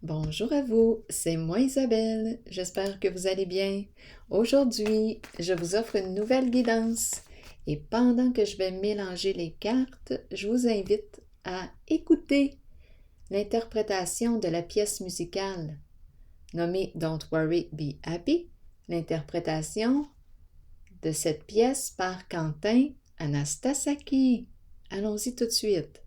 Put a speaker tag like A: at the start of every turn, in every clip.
A: Bonjour à vous, c'est moi Isabelle, j'espère que vous allez bien. Aujourd'hui, je vous offre une nouvelle guidance et pendant que je vais mélanger les cartes, je vous invite à écouter l'interprétation de la pièce musicale nommée Don't Worry, Be Happy, l'interprétation de cette pièce par Quentin Anastasaki. Allons-y tout de suite.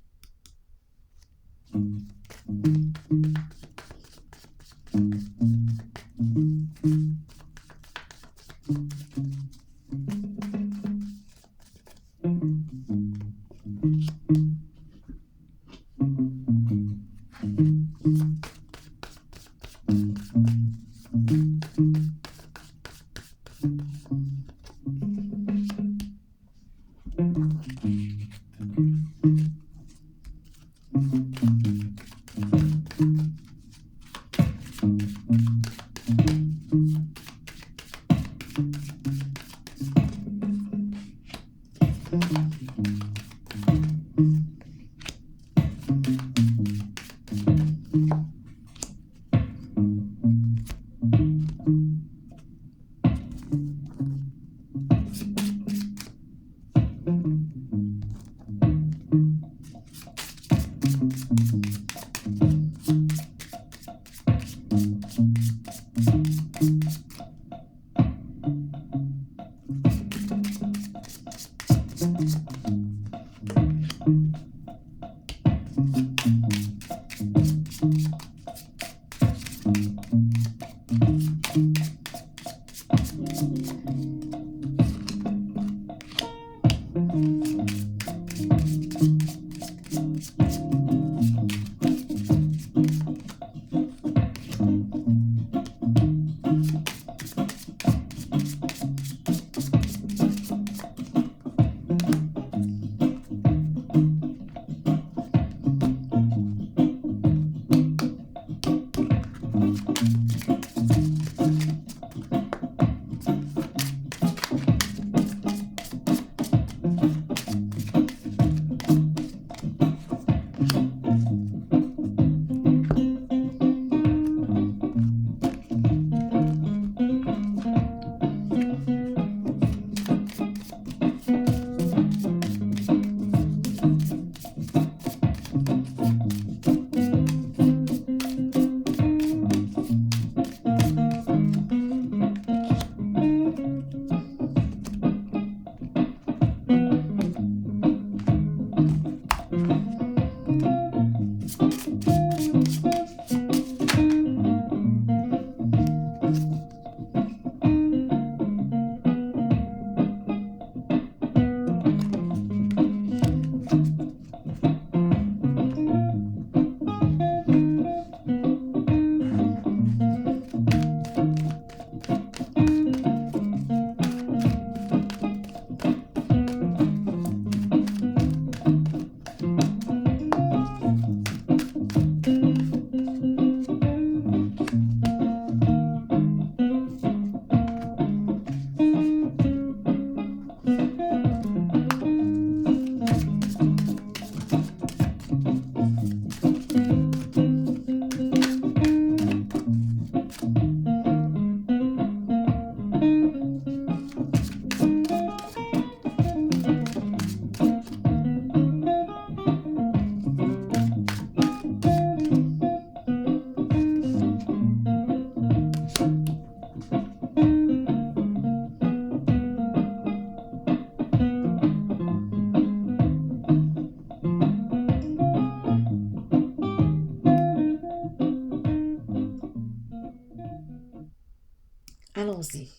A: Allons-y.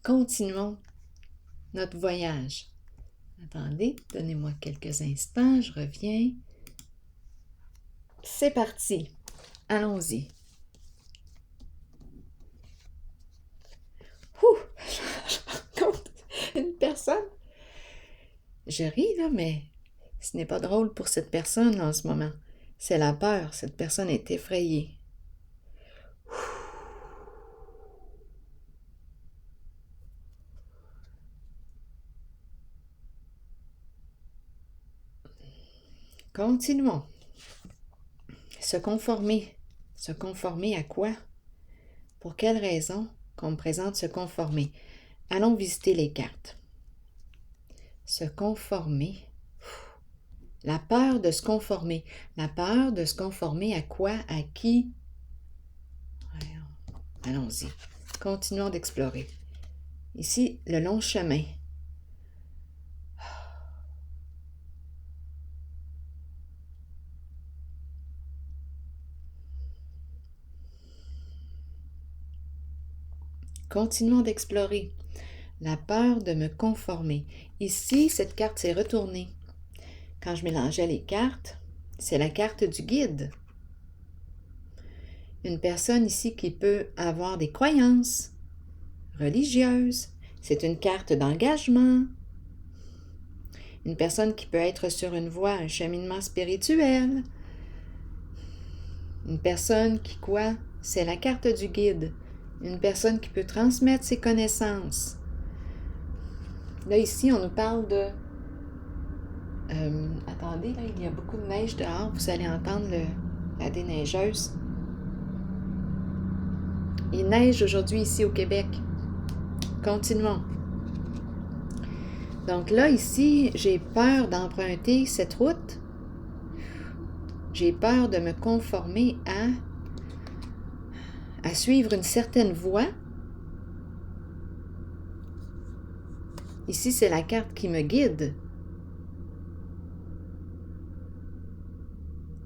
A: Continuons notre voyage. Attendez, donnez-moi quelques instants, je reviens. C'est parti. Allons-y. Ouh! Je rencontre une personne. Je ris là, mais ce n'est pas drôle pour cette personne en ce moment. C'est la peur. Cette personne est effrayée. Continuons. Se conformer Se conformer à quoi? Pour quelle raison qu'on me présente se conformer? Allons visiter les cartes. Se conformer. La peur de se conformer. La peur de se conformer à quoi? À qui? Allons-y. Continuons d'explorer. Ici, le long chemin. Continuons d'explorer. La peur de me conformer. Ici, cette carte s'est retournée. Quand je mélangeais les cartes, c'est la carte du guide. Une personne ici qui peut avoir des croyances religieuses. C'est une carte d'engagement. Une personne qui peut être sur une voie, un cheminement spirituel. Une personne qui, quoi? C'est la carte du guide. Une personne qui peut transmettre ses connaissances. Là, ici, on nous parle de... attendez, là, il y a beaucoup de neige dehors. Vous allez entendre la déneigeuse. Il neige aujourd'hui ici au Québec. Continuons. Donc là, ici, j'ai peur d'emprunter cette route. J'ai peur de me conformer à suivre une certaine voie. Ici, c'est la carte qui me guide.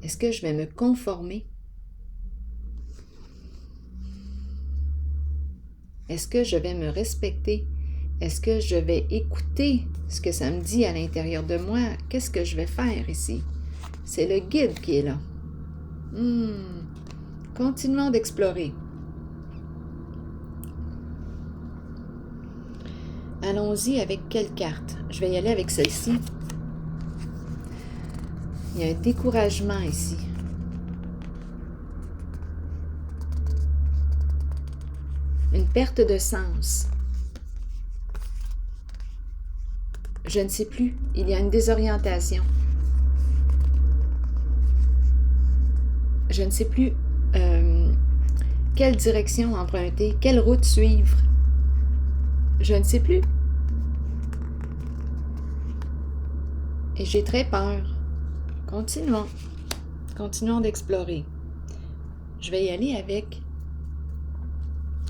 A: Est-ce que je vais me conformer? Est-ce que je vais me respecter? Est-ce que je vais écouter ce que ça me dit à l'intérieur de moi? Qu'est-ce que je vais faire ici? C'est le guide qui est là. Continuons d'explorer. Allons-y avec quelle carte? Je vais y aller avec celle-ci. Il y a un découragement ici. Une perte de sens. Je ne sais plus. Il y a une désorientation. Je ne sais plus quelle direction emprunter, quelle route suivre. Je ne sais plus. Et j'ai très peur. Continuons. Continuons d'explorer. Je vais y aller avec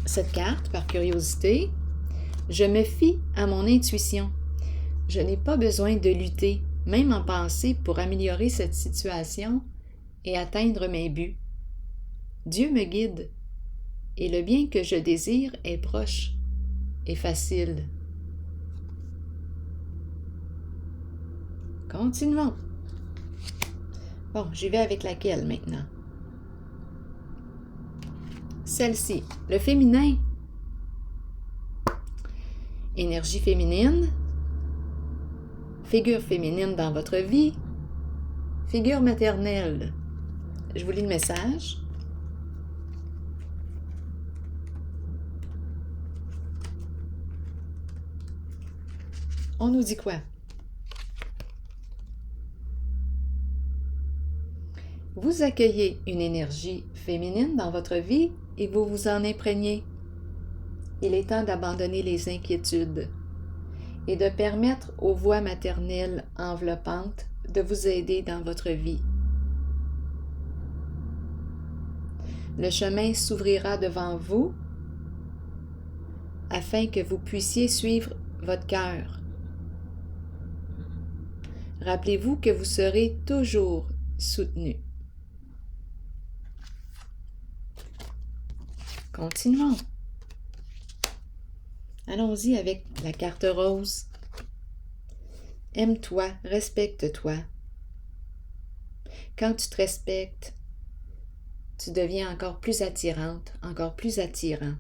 A: cette carte par curiosité. Je me fie à mon intuition. Je n'ai pas besoin de lutter, même en pensée, pour améliorer cette situation et atteindre mes buts. Dieu me guide, et le bien que je désire est proche et facile. Continuons. Bon, j'y vais avec laquelle maintenant? Celle-ci, le féminin. Énergie féminine. Figure féminine dans votre vie. Figure maternelle. Je vous lis le message. On nous dit quoi? Vous accueillez une énergie féminine dans votre vie et vous vous en imprégnez. Il est temps d'abandonner les inquiétudes et de permettre aux voix maternelles enveloppantes de vous aider dans votre vie. Le chemin s'ouvrira devant vous afin que vous puissiez suivre votre cœur. Rappelez-vous que vous serez toujours soutenu. Continuons. Allons-y avec la carte rose. Aime-toi, respecte-toi. Quand tu te respectes, tu deviens encore plus attirante, encore plus attirant.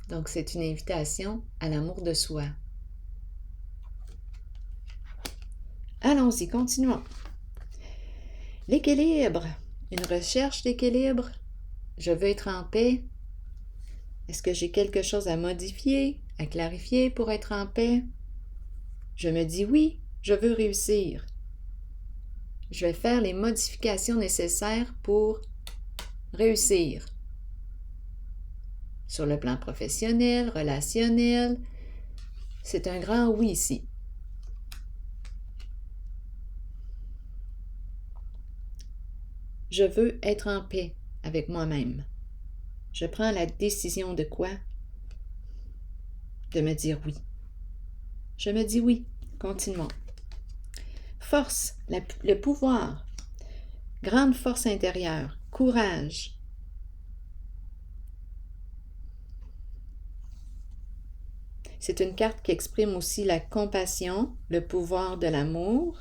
A: Donc, c'est une invitation à l'amour de soi. Allons-y, continuons. L'équilibre. Une recherche d'équilibre. Je veux être en paix. Est-ce que j'ai quelque chose à modifier, à clarifier pour être en paix? Je me dis oui. Je veux réussir. Je vais faire les modifications nécessaires pour réussir. Sur le plan professionnel, relationnel, c'est un grand oui ici. Je veux être en paix avec moi-même. Je prends la décision de quoi? De me dire oui. Je me dis oui. Continuons. Force, le pouvoir, grande force intérieure, courage. C'est une carte qui exprime aussi la compassion, le pouvoir de l'amour.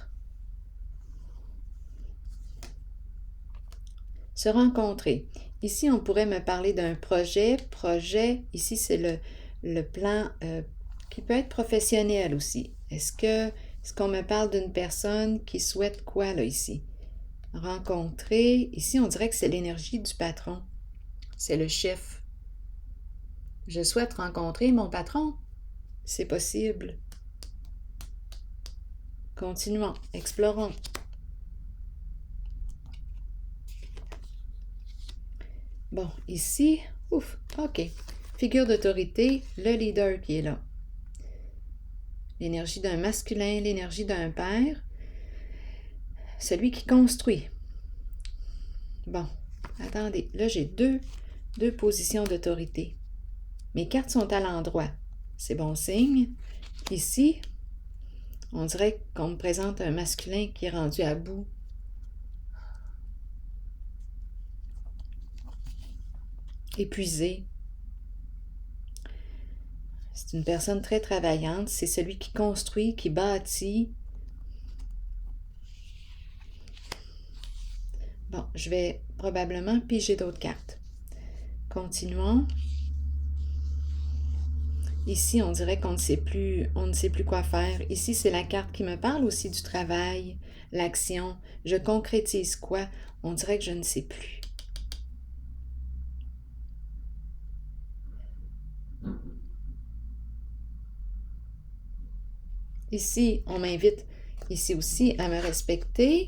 A: Se rencontrer. Ici, on pourrait me parler d'un projet. Projet, ici, c'est le plan qui peut être professionnel aussi. Est-ce qu'on me parle d'une personne qui souhaite quoi, là, ici? Rencontrer. Ici, on dirait que c'est l'énergie du patron. C'est le chef. Je souhaite rencontrer mon patron. C'est possible. Continuons. Explorons. Bon, ici, ok. Figure d'autorité, le leader qui est là. L'énergie d'un masculin, l'énergie d'un père. Celui qui construit. Bon, attendez, là j'ai deux positions d'autorité. Mes cartes sont à l'endroit. C'est bon signe. Ici, on dirait qu'on me présente un masculin qui est rendu à bout. Épuisé. C'est une personne très travaillante. C'est celui qui construit, qui bâtit. Bon, je vais probablement piger d'autres cartes. Continuons. Ici, on dirait qu'on ne sait plus quoi faire. Ici, c'est la carte qui me parle aussi du travail, l'action. Je concrétise quoi? On dirait que je ne sais plus. Ici, on m'invite ici aussi à me respecter.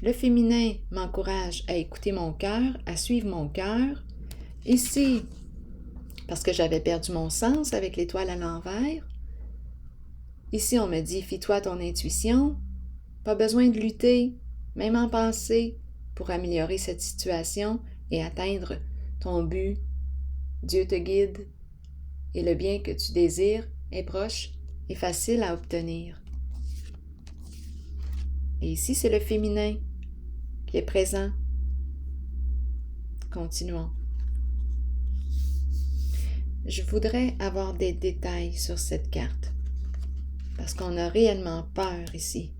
A: Le féminin m'encourage à écouter mon cœur, à suivre mon cœur. Ici, parce que j'avais perdu mon sens avec l'étoile à l'envers. Ici, on me dit, fie-toi à ton intuition. Pas besoin de lutter, même en pensée, pour améliorer cette situation et atteindre ton but. Dieu te guide et le bien que tu désires est proche et facile à obtenir. Et ici, c'est le féminin qui est présent. Continuons. Je voudrais avoir des détails sur cette carte parce qu'on a réellement peur ici.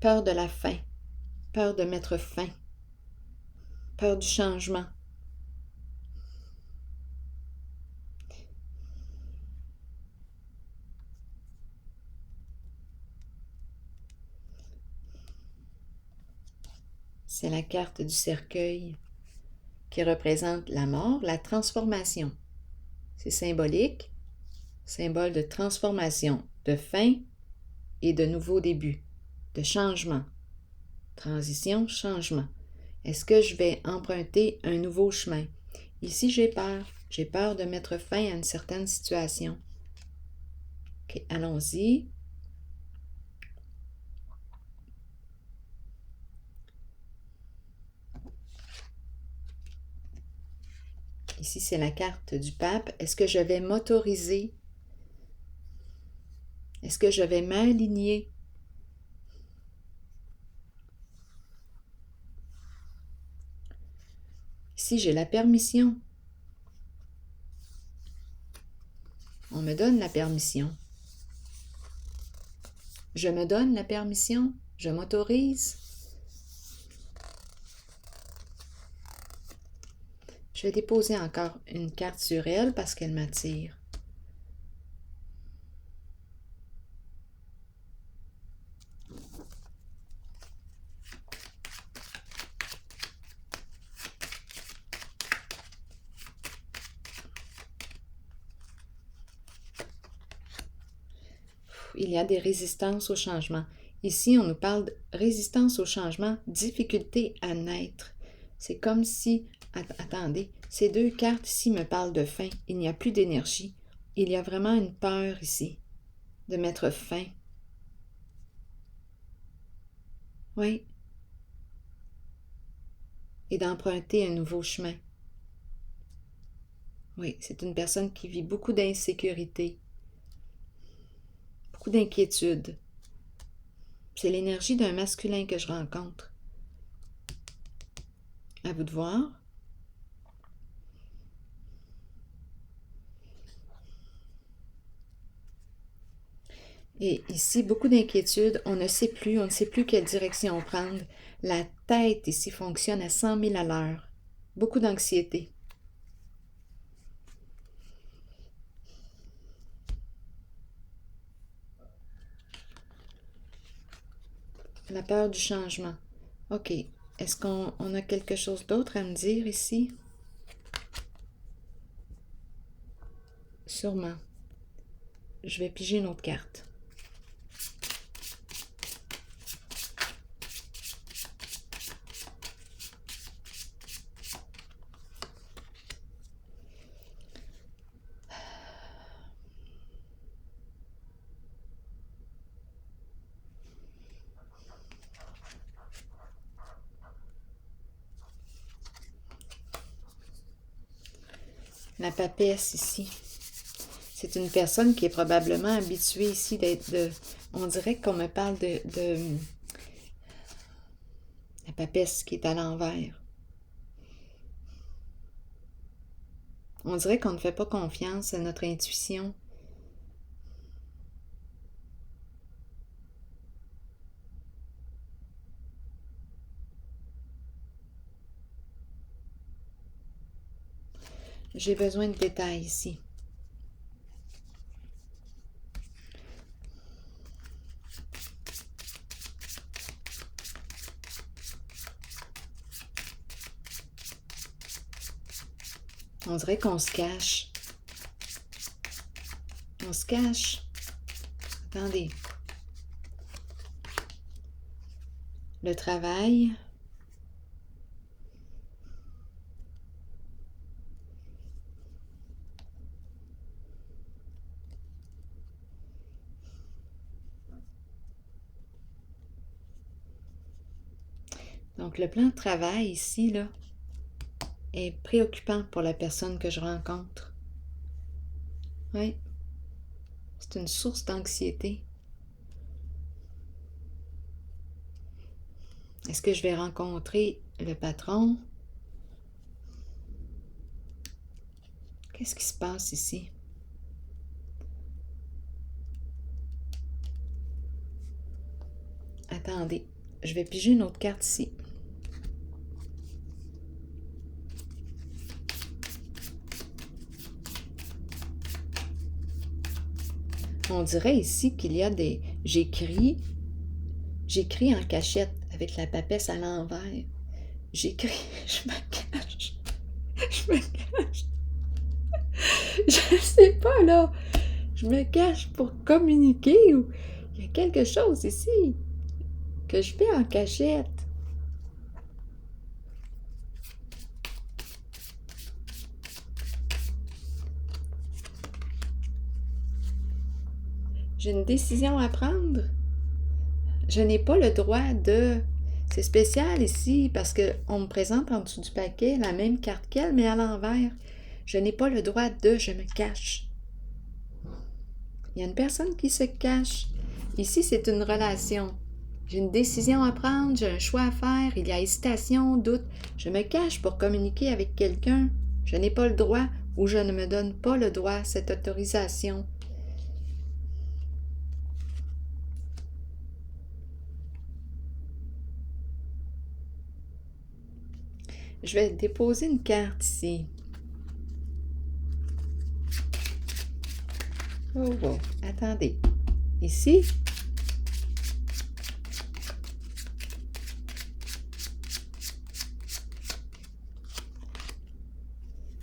A: Peur de la fin, peur de mettre fin, peur du changement. C'est la carte du cercueil qui représente la mort, la transformation. C'est symbolique, symbole de transformation, de fin et de nouveau début, de changement. Transition, changement. Est-ce que je vais emprunter un nouveau chemin? Ici, j'ai peur. J'ai peur de mettre fin à une certaine situation. OK, allons-y. Ici, c'est la carte du pape. Est-ce que je vais m'autoriser? Est-ce que je vais m'aligner? Ici, j'ai la permission. On me donne la permission. Je me donne la permission. Je m'autorise. Je vais déposer encore une carte sur elle parce qu'elle m'attire. il y a des résistances au changement. Ici, on nous parle de résistance au changement, difficulté à naître. C'est comme si, attendez, ces deux cartes ici me parlent de fin. Il n'y a plus d'énergie. Il y a vraiment une peur ici de mettre fin. Oui. Et d'emprunter un nouveau chemin. Oui, c'est une personne qui vit beaucoup d'insécurité, beaucoup d'inquiétude. C'est l'énergie d'un masculin que je rencontre. À vous de voir. Et ici, beaucoup d'inquiétude. On ne sait plus quelle direction prendre. La tête ici fonctionne à 100 000 à l'heure. Beaucoup d'anxiété. La peur du changement. OK. Est-ce qu'on a quelque chose d'autre à me dire ici? Sûrement. Je vais piger une autre carte. La papesse ici. C'est une personne qui est probablement habituée ici d'être de... On dirait qu'on me parle de la papesse qui est à l'envers. On dirait qu'on ne fait pas confiance à notre intuition. J'ai besoin de détails ici. On dirait qu'on se cache. On se cache. Attendez. Le travail. Donc, le plan de travail ici, là, est préoccupant pour la personne que je rencontre. Oui. C'est une source d'anxiété. Est-ce que je vais rencontrer le patron? Qu'est-ce qui se passe ici? Attendez, je vais piger une autre carte ici. On dirait ici qu'il y a des... J'écris en cachette avec la papesse à l'envers. J'écris, je me cache. Je me cache. Je ne sais pas, là. Je me cache pour communiquer ou... Il y a quelque chose ici que je fais en cachette. J'ai une décision à prendre. Je n'ai pas le droit de... C'est spécial ici parce qu'on me présente en dessous du paquet la même carte qu'elle, mais à l'envers. Je n'ai pas le droit de... Je me cache. Il y a une personne qui se cache. Ici, c'est une relation. J'ai une décision à prendre, j'ai un choix à faire, il y a hésitation, doute. Je me cache pour communiquer avec quelqu'un. Je n'ai pas le droit ou je ne me donne pas le droit, cette autorisation. Je vais déposer une carte ici. Oh, oh, attendez. Ici.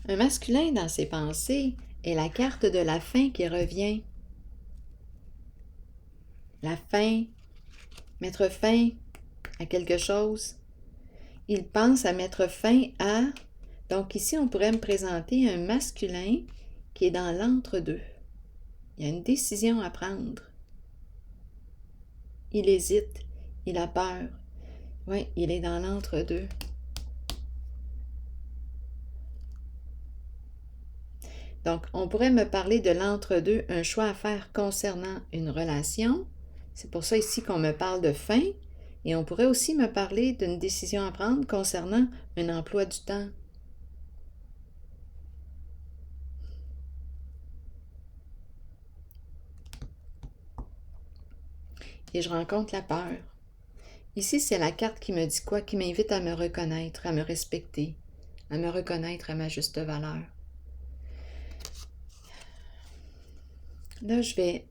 A: Un masculin dans ses pensées est la carte de la fin qui revient. la fin, mettre fin à quelque chose. Il pense à mettre fin à... Donc ici, on pourrait me présenter un masculin qui est dans l'entre-deux. Il y a une décision à prendre. Il hésite, il a peur. Oui, il est dans l'entre-deux. Donc, on pourrait me parler de l'entre-deux, un choix à faire concernant une relation. C'est pour ça ici qu'on me parle de fin. Et on pourrait aussi me parler d'une décision à prendre concernant un emploi du temps. Et je rencontre la peur. Ici, c'est la carte qui me dit quoi? Qui m'invite à me reconnaître, à me respecter, à me reconnaître à ma juste valeur. Là, je vais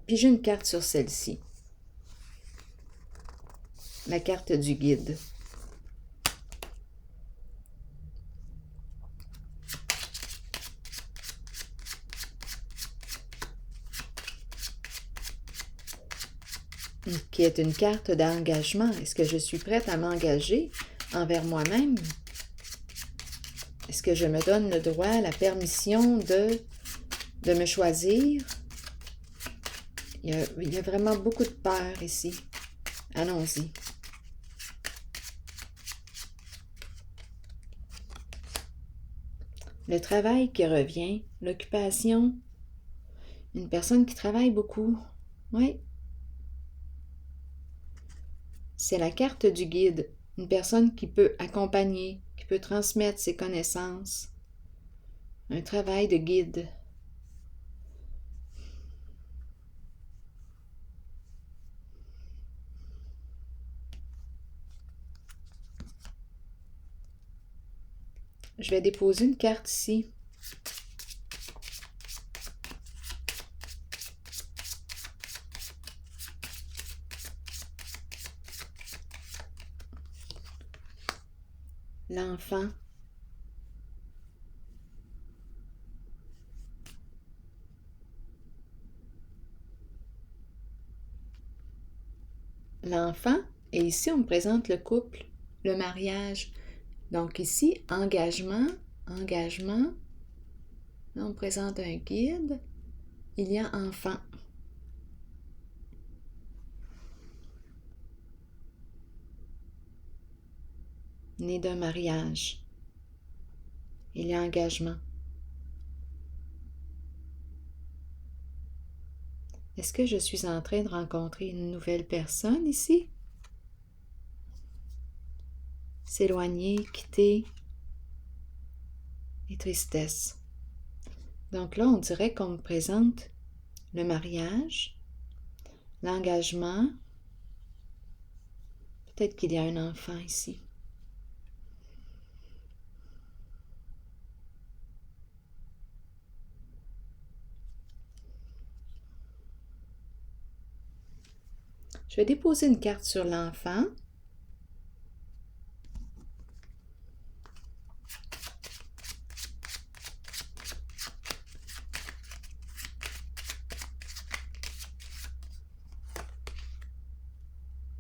A: piger une carte sur celle-ci. La carte du guide. Qui est une carte d'engagement. Est-ce que je suis prête à m'engager envers moi-même? Est-ce que je me donne le droit, la permission de me choisir? Il y a vraiment beaucoup de peur ici. Allons-y. Le travail qui revient, l'occupation, une personne qui travaille beaucoup. Oui. C'est la carte du guide, une personne qui peut accompagner, qui peut transmettre ses connaissances. Un travail de guide. Je vais déposer une carte ici. L'enfant. L'enfant, et ici on me présente le couple, le mariage. Donc ici, engagement, engagement. Là, on me présente un guide. Il y a enfant. Né d'un mariage. Il y a engagement. Est-ce que je suis en train de rencontrer une nouvelle personne ici? S'éloigner, quitter et tristesse. Donc là, on dirait qu'on me présente le mariage, l'engagement. Peut-être qu'il y a un enfant ici. Je vais déposer une carte sur l'enfant.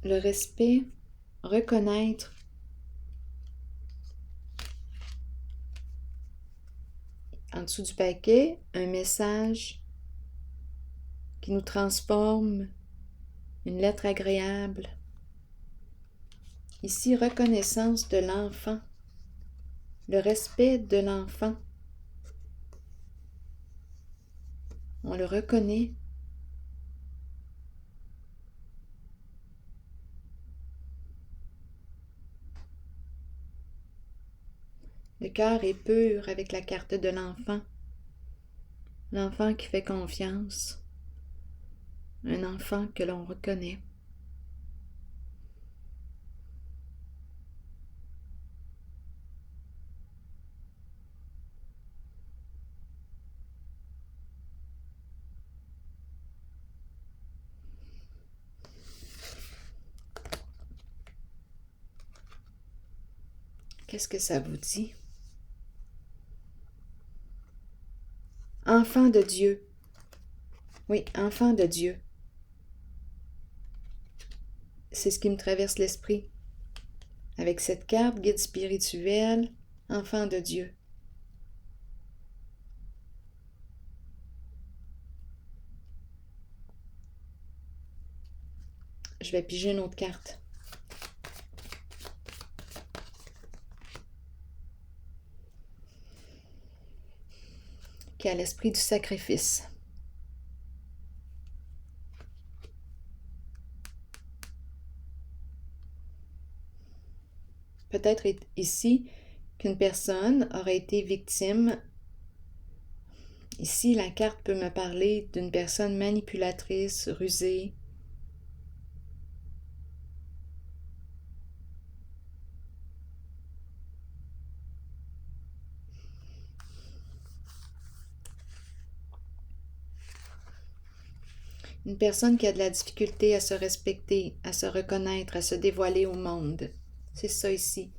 A: Le respect, reconnaître. En dessous du paquet, un message qui nous transforme, une lettre agréable. Ici, reconnaissance de l'enfant, le respect de l'enfant. On le reconnaît. Le cœur est pur avec la carte de l'enfant. L'enfant qui fait confiance. Un enfant que l'on reconnaît. Qu'est-ce que ça vous dit? Enfant de Dieu. Oui, enfant de Dieu. C'est ce qui me traverse l'esprit. Avec cette carte, guide spirituel, enfant de Dieu. Je vais piger une autre carte. Qui a l'esprit du sacrifice. Peut-être ici qu'une personne aurait été victime. Ici, la carte peut me parler d'une personne manipulatrice, rusée. Une personne qui a de la difficulté à se respecter, à se reconnaître, à se dévoiler au monde. C'est ça ici.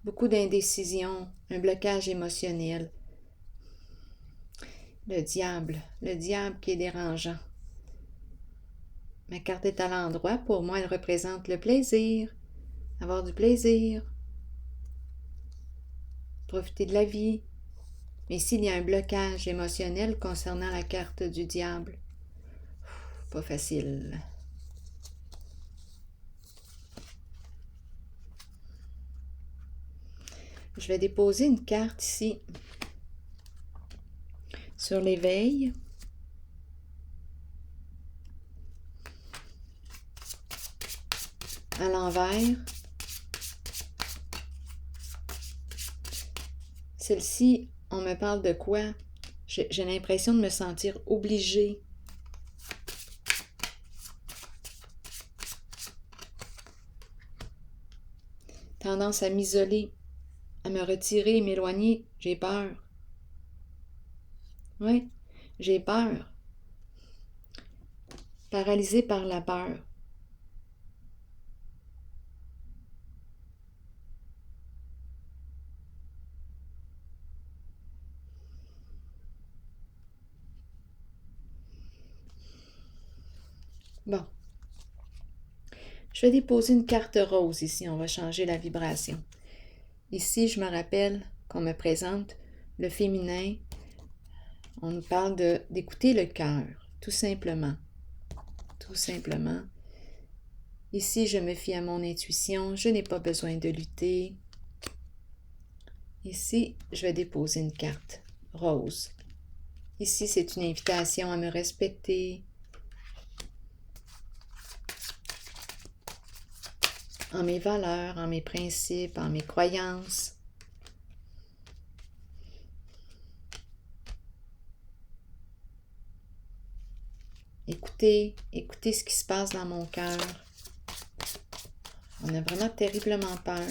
A: Beaucoup d'indécision, un blocage émotionnel. Le diable qui est dérangeant. Ma carte est à l'endroit. Pour moi, elle représente le plaisir, avoir du plaisir, profiter de la vie. Mais s'il y a un blocage émotionnel concernant la carte du diable, pas facile. Je vais déposer une carte ici sur l'éveil. À l'envers. Celle-ci, on me parle de quoi? J'ai l'impression de me sentir obligée. Tendance à m'isoler, à me retirer, m'éloigner. J'ai peur. Oui, j'ai peur. Paralysée par la peur. Bon. Je vais déposer une carte rose ici. On va changer la vibration. Ici, je me rappelle qu'on me présente le féminin. On nous parle d'écouter le cœur, tout simplement. Tout simplement. Ici, je me fie à mon intuition. Je n'ai pas besoin de lutter. Ici, je vais déposer une carte rose. Ici, c'est une invitation à me respecter, en mes valeurs, en mes principes, en mes croyances. Écoutez ce qui se passe dans mon cœur. On a vraiment terriblement peur.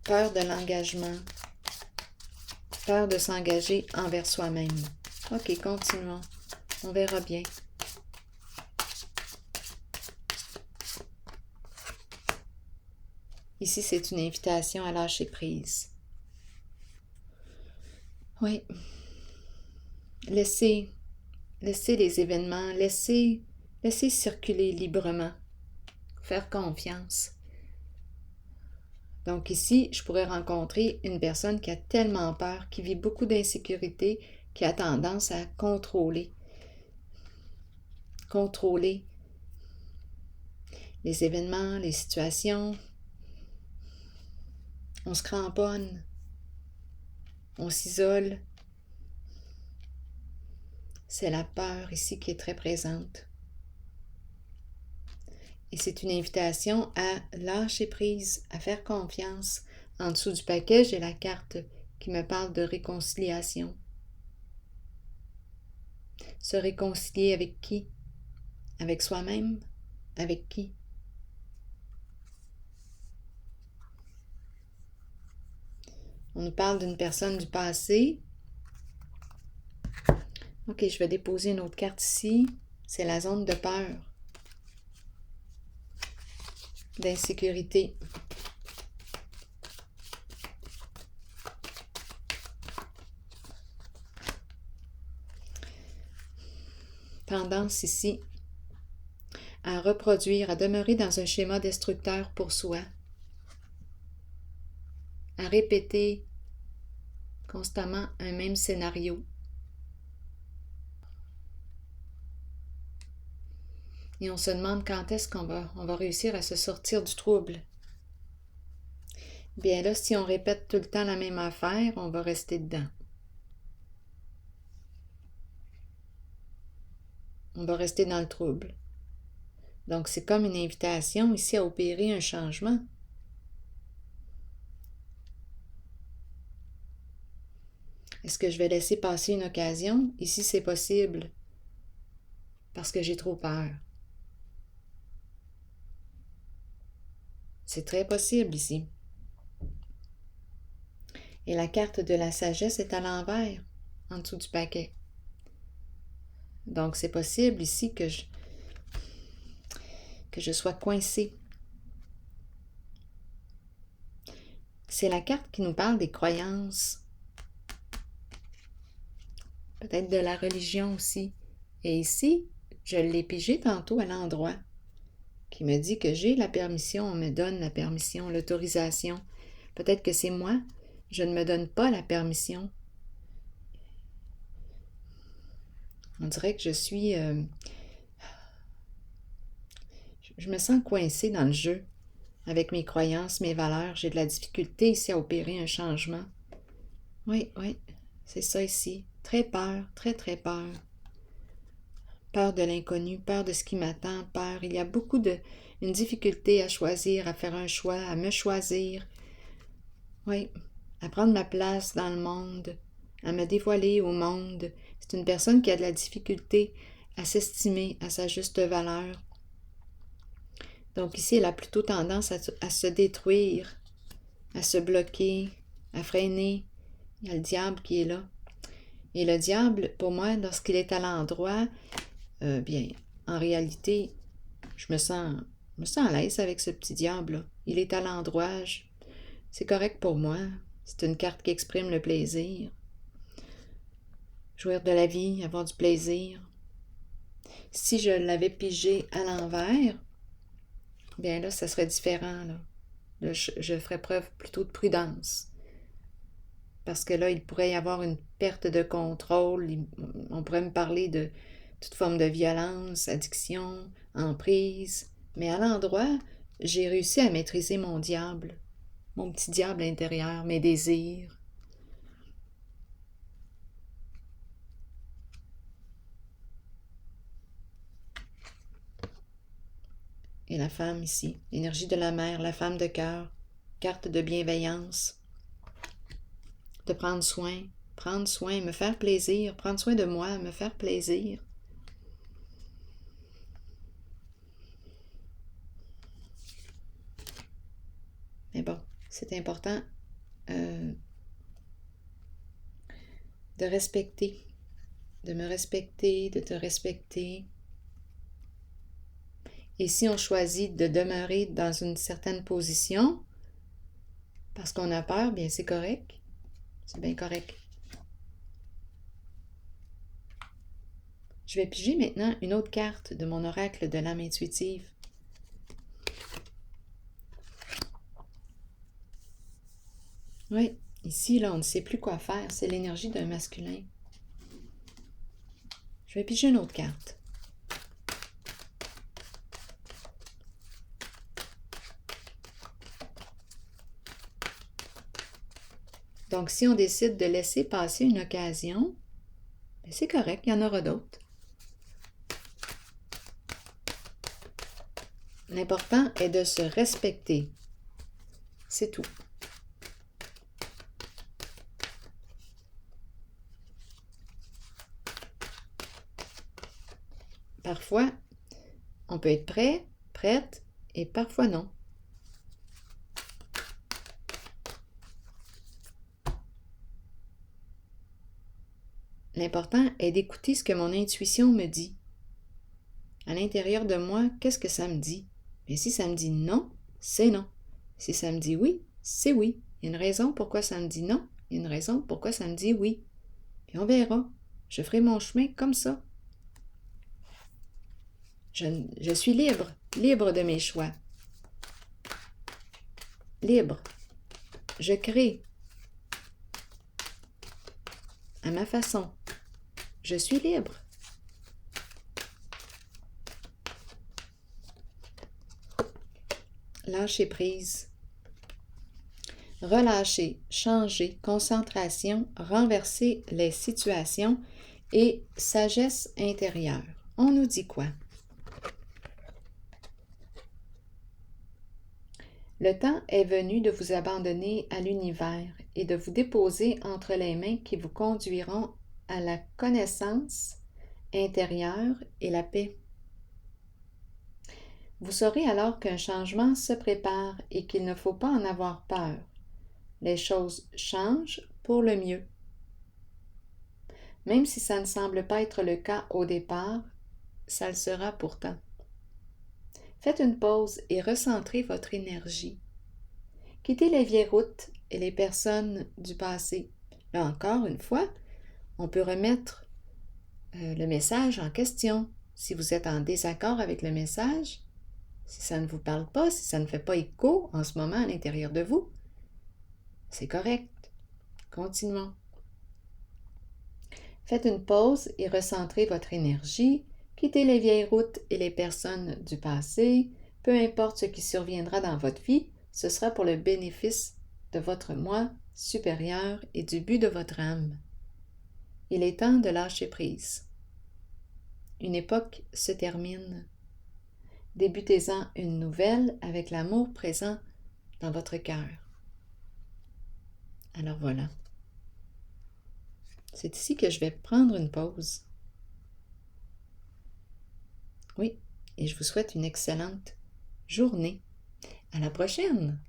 A: Peur de l'engagement. Peur de s'engager envers soi-même. Ok, continuons. On verra bien. Ici, c'est une invitation à lâcher prise. Oui. Laissez les événements, laissez circuler librement. Faire confiance. Donc ici, je pourrais rencontrer une personne qui a tellement peur, qui vit beaucoup d'insécurité, qui a tendance à contrôler. Contrôler les événements, les situations. On se cramponne. On s'isole. C'est la peur ici qui est très présente. Et c'est une invitation à lâcher prise, à faire confiance. En dessous du paquet, j'ai la carte qui me parle de réconciliation. Se réconcilier avec qui? Avec soi-même? Avec qui? On nous parle d'une personne du passé. Ok, je vais déposer une autre carte ici. C'est la zone de peur, d'insécurité. tendance ici à reproduire, à demeurer dans un schéma destructeur pour soi, à répéter constamment un même scénario. Et on se demande quand est-ce qu'on va réussir à se sortir du trouble. Bien là, si on répète tout le temps la même affaire, on va rester dedans. On va rester dans le trouble. Donc, c'est comme une invitation ici à opérer un changement. Est-ce que je vais laisser passer une occasion? Ici, c'est possible parce que j'ai trop peur. C'est très possible ici. Et la carte de la sagesse est à l'envers, en dessous du paquet. Donc, c'est possible ici que je sois coincée. C'est la carte qui nous parle des croyances. Peut-être de la religion aussi. Et ici, je l'ai pigé tantôt à l'endroit, qui me dit que j'ai la permission, on me donne la permission, l'autorisation. Peut-être que c'est moi, je ne me donne pas la permission. On dirait que je me sens coincée dans le jeu, avec mes croyances, mes valeurs. J'ai de la difficulté ici à opérer un changement. Oui, c'est ça ici. Très peur, très, très peur. Peur de l'inconnu, peur de ce qui m'attend, peur. Il y a une difficulté à choisir, à faire un choix, à me choisir. Oui, à prendre ma place dans le monde, à me dévoiler au monde. C'est une personne qui a de la difficulté à s'estimer à sa juste valeur. Donc ici, elle a plutôt tendance à se détruire, à se bloquer, à freiner. Il y a le diable qui est là. Et le diable, pour moi, lorsqu'il est à l'endroit, bien, en réalité, je me sens à l'aise avec ce petit diable-là. Il est à l'endroit, c'est correct pour moi. C'est une carte qui exprime le plaisir. Jouir de la vie, avoir du plaisir. Si je l'avais pigé à l'envers, bien là, ça serait différent. Là, je ferais preuve plutôt de prudence. Parce que là, il pourrait y avoir une perte de contrôle. On pourrait me parler de toute forme de violence, addiction, emprise. Mais à l'endroit, j'ai réussi à maîtriser mon diable, mon petit diable intérieur, mes désirs. Et la femme ici, l'énergie de la mère, la femme de cœur, carte de bienveillance, de prendre soin, me faire plaisir, prendre soin de moi, me faire plaisir. Mais bon, c'est important de respecter, de me respecter, de te respecter. Et si on choisit de demeurer dans une certaine position, parce qu'on a peur, bien c'est correct. C'est bien correct. Je vais piger maintenant une autre carte de mon oracle de l'âme intuitive. Oui, ici, là, on ne sait plus quoi faire. C'est l'énergie d'un masculin. Je vais piger une autre carte. Donc, si on décide de laisser passer une occasion, c'est correct, il y en aura d'autres. L'important est de se respecter. C'est tout. Parfois, on peut être prêt, prête, et parfois non. L'important est d'écouter ce que mon intuition me dit. À l'intérieur de moi, qu'est-ce que ça me dit? Mais si ça me dit non, c'est non. Si ça me dit oui, c'est oui. Il y a une raison pourquoi ça me dit non. Il y a une raison pourquoi ça me dit oui. Puis on verra. Je ferai mon chemin comme ça. Je suis libre, libre de mes choix. Libre. Je crée à ma façon. Je suis libre. Lâcher prise. Relâcher, changer, concentration, renverser les situations et sagesse intérieure. On nous dit quoi? Le temps est venu de vous abandonner à l'univers et de vous déposer entre les mains qui vous conduiront à la connaissance intérieure et la paix. Vous saurez alors qu'un changement se prépare et qu'il ne faut pas en avoir peur. Les choses changent pour le mieux. Même si ça ne semble pas être le cas au départ, ça le sera pourtant. Faites une pause et recentrez votre énergie. Quittez les vieilles routes et les personnes du passé. Là encore, une fois, on peut remettre le message en question. Si vous êtes en désaccord avec le message, si ça ne vous parle pas, si ça ne fait pas écho en ce moment à l'intérieur de vous, c'est correct. Continuons. Faites une pause et recentrez votre énergie. Quittez les vieilles routes et les personnes du passé. Peu importe ce qui surviendra dans votre vie, ce sera pour le bénéfice de votre moi supérieur et du but de votre âme. Il est temps de lâcher prise. Une époque se termine. Débutez-en une nouvelle avec l'amour présent dans votre cœur. Alors voilà. C'est ici que je vais prendre une pause. Oui, et je vous souhaite une excellente journée. À la prochaine!